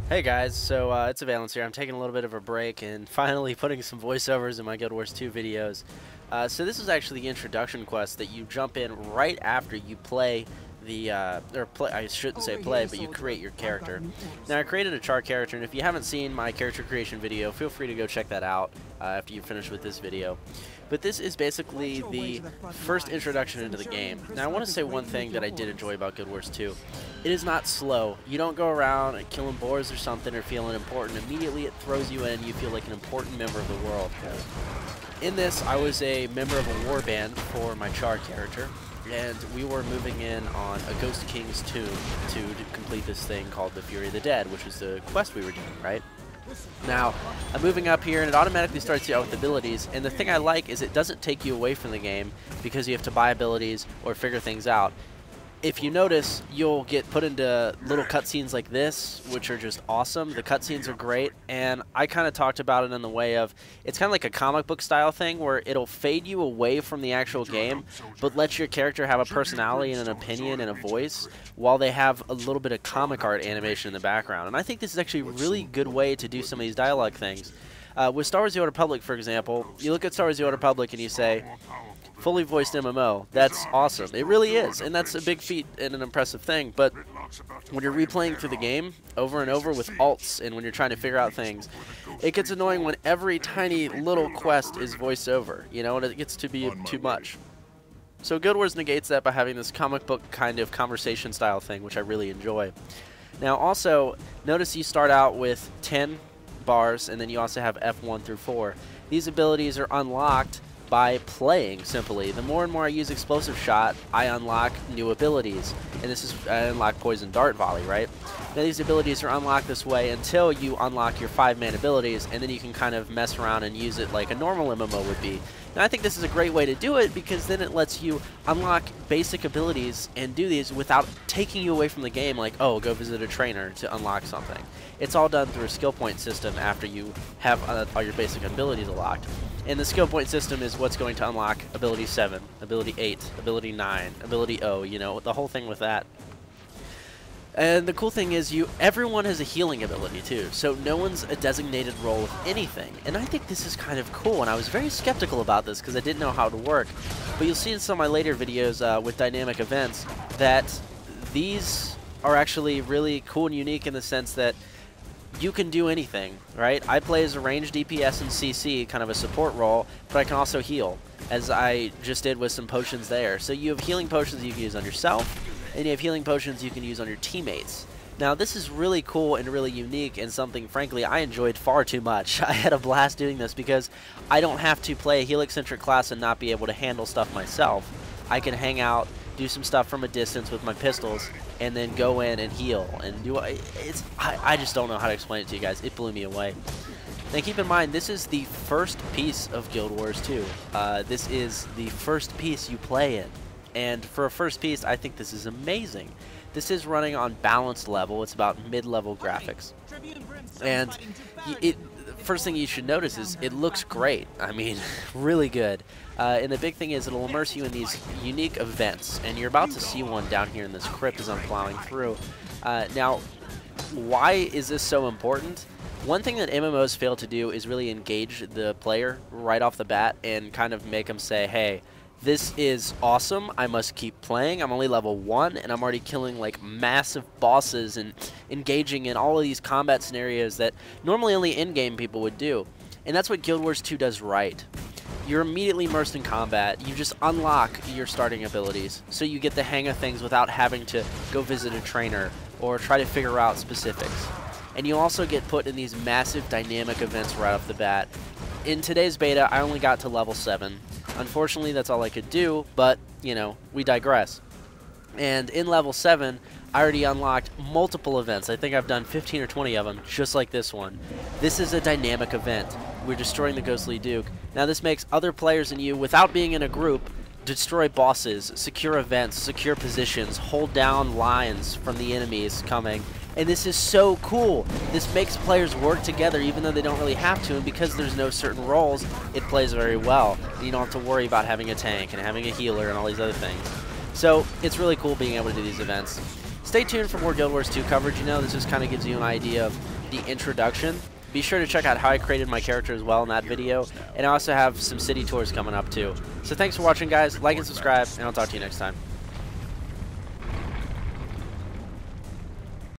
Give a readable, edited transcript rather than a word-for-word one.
Hey guys, so it's Avialence here. I'm taking a little bit of a break and finally putting some voiceovers in my Guild Wars 2 videos. So this is actually the introduction quest that you jump in right after you play the, I shouldn't say play, but you create your character. Now I created a Charr character, and if you haven't seen my character creation video, feel free to go check that out after you finish with this video. But this is basically the first introduction into the game. Now I want to say one thing that I did enjoy about Guild Wars 2. It is not slow. You don't go around and killing boars or something or feeling important. Immediately it throws you in, you feel like an important member of the world. In this, I was a member of a war band for my Charr character, and we were moving in on a Ghost King's tomb to complete this thing called the Fury of the Dead, which was the quest we were doing, right? Now, I'm moving up here, and it automatically starts you out with abilities, and the thing I like is it doesn't take you away from the game because you have to buy abilities or figure things out. If you notice, you'll get put into little cutscenes like this, which are just awesome. The cutscenes are great, and I kind of talked about it in the way of, it's kind of like a comic book style thing where it'll fade you away from the actual game, but let your character have a personality and an opinion and a voice, while they have a little bit of comic art animation in the background. And I think this is actually a really good way to do some of these dialogue things. With Star Wars The Old Republic, for example, you look at Star Wars The Old Republic and you say, fully voiced MMO. That's awesome. It really is, and that's a big feat and an impressive thing, but when you're replaying through the game over and over with alts and when you're trying to figure out things, it gets annoying when every tiny little quest is voiced over, you know, and it gets to be too much. So Guild Wars negates that by having this comic book kind of conversation style thing, which I really enjoy. Now also, notice you start out with 10 bars, and then you also have F1 through 4. These abilities are unlocked by playing, simply. The more and more I use Explosive Shot, I unlock new abilities. And this is, I unlock Poison Dart Volley, right? Now these abilities are unlocked this way until you unlock your 5-man abilities, and then you can kind of mess around and use it like a normal MMO would be. Now I think this is a great way to do it because then it lets you unlock basic abilities and do these without taking you away from the game, like, oh, go visit a trainer to unlock something. It's all done through a skill point system after you have all your basic abilities unlocked. And the skill point system is what's going to unlock ability 7, ability 8, ability 9, ability O, you know, the whole thing with that. And the cool thing is everyone has a healing ability too, so no one's a designated role of anything. And I think this is kind of cool, and I was very skeptical about this because I didn't know how it would work. But you'll see in some of my later videos with dynamic events that these are actually really cool and unique in the sense that you can do anything, right? I play as a ranged DPS and CC, kind of a support role, but I can also heal, as I just did with some potions there. So you have healing potions you can use on yourself, and you have healing potions you can use on your teammates. Now this is really cool and really unique and something, frankly, I enjoyed far too much. I had a blast doing this because I don't have to play a Helix-centric class and not be able to handle stuff myself. I can hang out, do some stuff from a distance with my pistols, and then go in and heal. And do I just don't know how to explain it to you guys. It blew me away. Now keep in mind, this is the first piece of Guild Wars 2. This is the first piece you play in. And for a first piece, I think this is amazing. This is running on balanced level. It's about mid-level graphics. And first thing you should notice is it looks great. I mean, really good. And the big thing is it'll immerse you in these unique events. And you're about to see one down here in this crypt as I'm plowing through. Now, why is this so important? One thing that MMOs fail to do is really engage the player right off the bat and kind of make them say, hey, this is awesome, I must keep playing, I'm only level 1, and I'm already killing like massive bosses and engaging in all of these combat scenarios that normally only in-game people would do. And that's what Guild Wars 2 does right. You're immediately immersed in combat, you just unlock your starting abilities, so you get the hang of things without having to go visit a trainer or try to figure out specifics. And you also get put in these massive dynamic events right off the bat. In today's beta, I only got to level 7. Unfortunately, that's all I could do, but, you know, we digress. And in level 7, I already unlocked multiple events. I think I've done 15 or 20 of them, just like this one. This is a dynamic event. We're destroying the Ghostly Duke. Now, this makes other players and you, without being in a group, destroy bosses, secure events, secure positions, hold down lines from the enemies coming. And this is so cool. This makes players work together even though they don't really have to, and because there's no certain roles, it plays very well. You don't have to worry about having a tank and having a healer and all these other things. So it's really cool being able to do these events. Stay tuned for more Guild Wars 2 coverage. You know, this just kind of gives you an idea of the introduction, be sure to check out how I created my character as well in that video, and I also have some city tours coming up too. So thanks for watching, guys. Like and subscribe, and I'll talk to you next time.